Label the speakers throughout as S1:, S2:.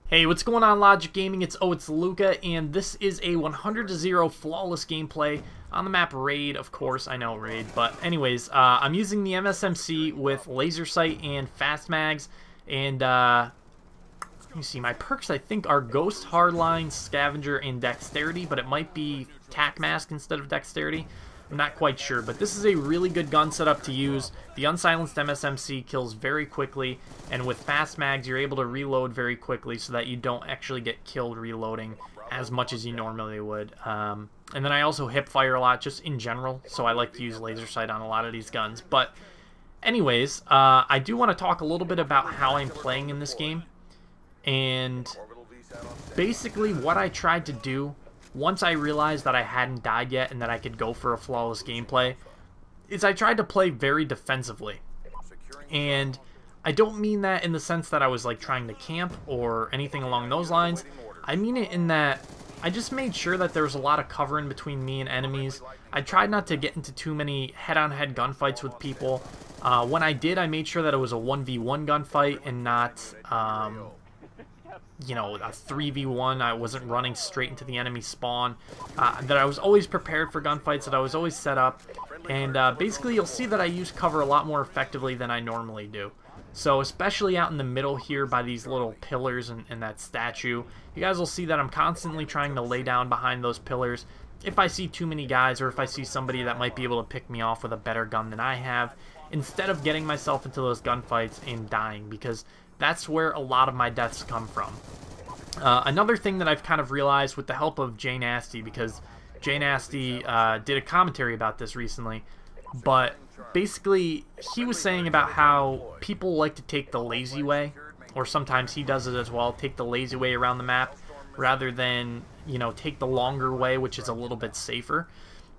S1: Hey, what's going on, Logic Gaming? It's Luca, and this is a 100-0 flawless gameplay on the map Raid, of course. I know Raid, but anyways, I'm using the MSMC with laser sight and fast mags, and let me see, my perks I think are Ghost, Hardline, Scavenger, and Dexterity, but it might be Tac Mask instead of Dexterity. I'm not quite sure, but this is a really good gun setup to use. The unsilenced MSMC kills very quickly, and with fast mags, you're able to reload very quickly so that you don't actually get killed reloading as much as you normally would. And then I also hip fire a lot, just in general, so I like to use laser sight on a lot of these guns. But anyways, I do want to talk a little bit about how I'm playing in this game, and basically what I tried to do once I realized that I hadn't died yet and that I could go for a flawless gameplay, is I tried to play very defensively. And I don't mean that in the sense that I was like trying to camp or anything along those lines. I mean it in that I just made sure that there was a lot of cover in between me and enemies. I tried not to get into too many head-on-head gunfights with people. When I did, I made sure that it was a 1v1 gunfight and not you know, a 3v1. I wasn't running straight into the enemy spawn, that I was always prepared for gunfights, that I was always set up, and basically you'll see that I use cover a lot more effectively than I normally do. So especially out in the middle here by these little pillars and that statue, you guys will see that I'm constantly trying to lay down behind those pillars if I see too many guys, or if I see somebody that might be able to pick me off with a better gun than I have, instead of getting myself into those gunfights and dying, because that's where a lot of my deaths come from. Another thing that I've kind of realized with the help of Jay Nasty, because Jay Nasty did a commentary about this recently, but basically he was saying about how people like to take the lazy way, or sometimes he does it as well, take the lazy way around the map rather than, you know, take the longer way, which is a little bit safer.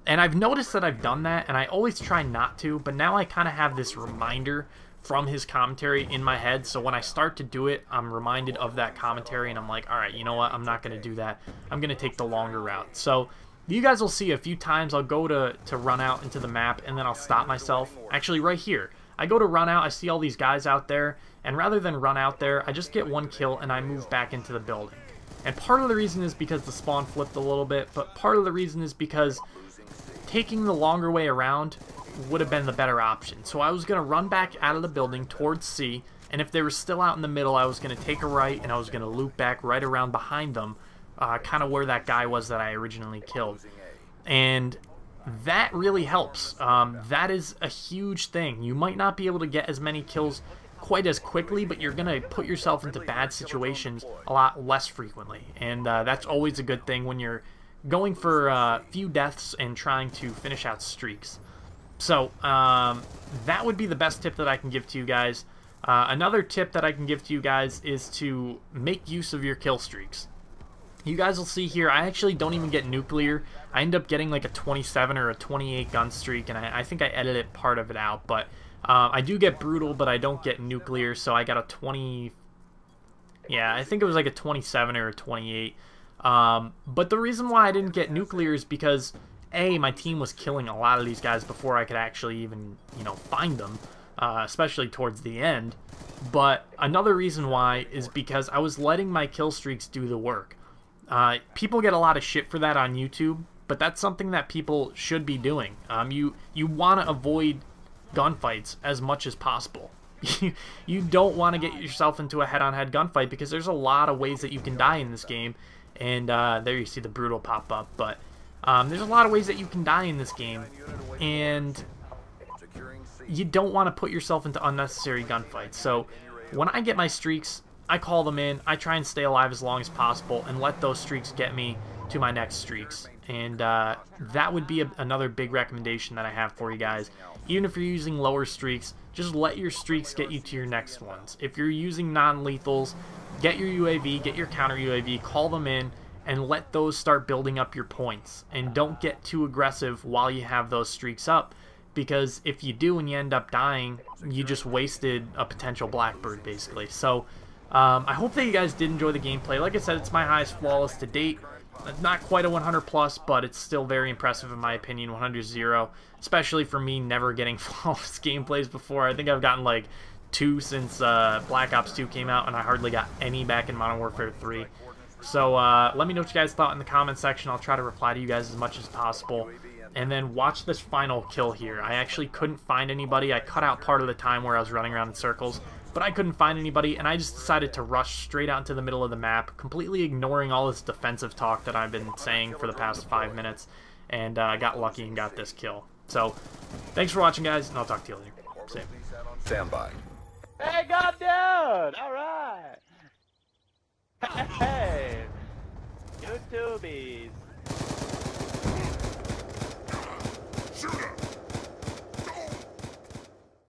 S1: And I've noticed that I've done that, and I always try not to, but now I kind of have this reminder from his commentary in my head, so when I start to do it, I'm reminded of that commentary, and I'm like, alright, you know what, I'm not going to do that. I'm going to take the longer route. So you guys will see a few times I'll go to run out into the map, and then I'll stop myself. Actually, right here, I go to run out, I see all these guys out there, and rather than run out there, I just get one kill, and I move back into the building. And part of the reason is because the spawn flipped a little bit, but part of the reason is because taking the longer way around would have been the better option. So I was going to run back out of the building towards C, and if they were still out in the middle, I was going to take a right, and I was going to loop back right around behind them, kind of where that guy was that I originally killed. And that really helps. That is a huge thing. You might not be able to get as many kills quite as quickly, but you're going to put yourself into bad situations a lot less frequently, and that's always a good thing when you're going for a few deaths and trying to finish out streaks. So, that would be the best tip that I can give to you guys. Another tip that I can give to you guys is to make use of your kill streaks. You guys will see here, I actually don't even get nuclear. I end up getting like a 27 or a 28 gun streak, and I think I edited part of it out, but I do get brutal, but I don't get nuclear, so I got a 20... Yeah, I think it was like a 27 or a 28. But the reason why I didn't get nuclear is because my team was killing a lot of these guys before I could actually even, you know, find them, especially towards the end. But another reason why is because I was letting my kill streaks do the work. People get a lot of shit for that on YouTube, but that's something that people should be doing. You want to avoid gunfights as much as possible. You don't want to get yourself into a head-on-head gunfight, because there's a lot of ways that you can die in this game. And there you see the brutal pop up, but there's a lot of ways that you can die in this game, and you don't want to put yourself into unnecessary gunfights. So when I get my streaks, I call them in, I try and stay alive as long as possible, and let those streaks get me to my next streaks. And that would be another big recommendation that I have for you guys. Even if you're using lower streaks, just let your streaks get you to your next ones. If you're using non-lethals, get your UAV, get your counter UAV, call them in, and let those start building up your points. And don't get too aggressive while you have those streaks up, because if you do and you end up dying, you just wasted a potential Blackbird, basically. So I hope that you guys did enjoy the gameplay. Like I said, it's my highest flawless to date. Not quite a 100 plus, but it's still very impressive in my opinion, 100-0, especially for me never getting flawless gameplays before. I think I've gotten like 2 since Black Ops 2 came out, and I hardly got any back in Modern Warfare 3. So let me know what you guys thought in the comment section. I'll try to reply to you guys as much as possible. And then watch this final kill here. I actually couldn't find anybody. I cut out part of the time where I was running around in circles, but I couldn't find anybody, and I just decided to rush straight out into the middle of the map, completely ignoring all this defensive talk that I've been saying for the past 5 minutes, and I got lucky and got this kill. So, thanks for watching, guys, and I'll talk to you later. See ya.
S2: Stand by.
S3: Hey, God, dude! Alright! Hey! YouTubies!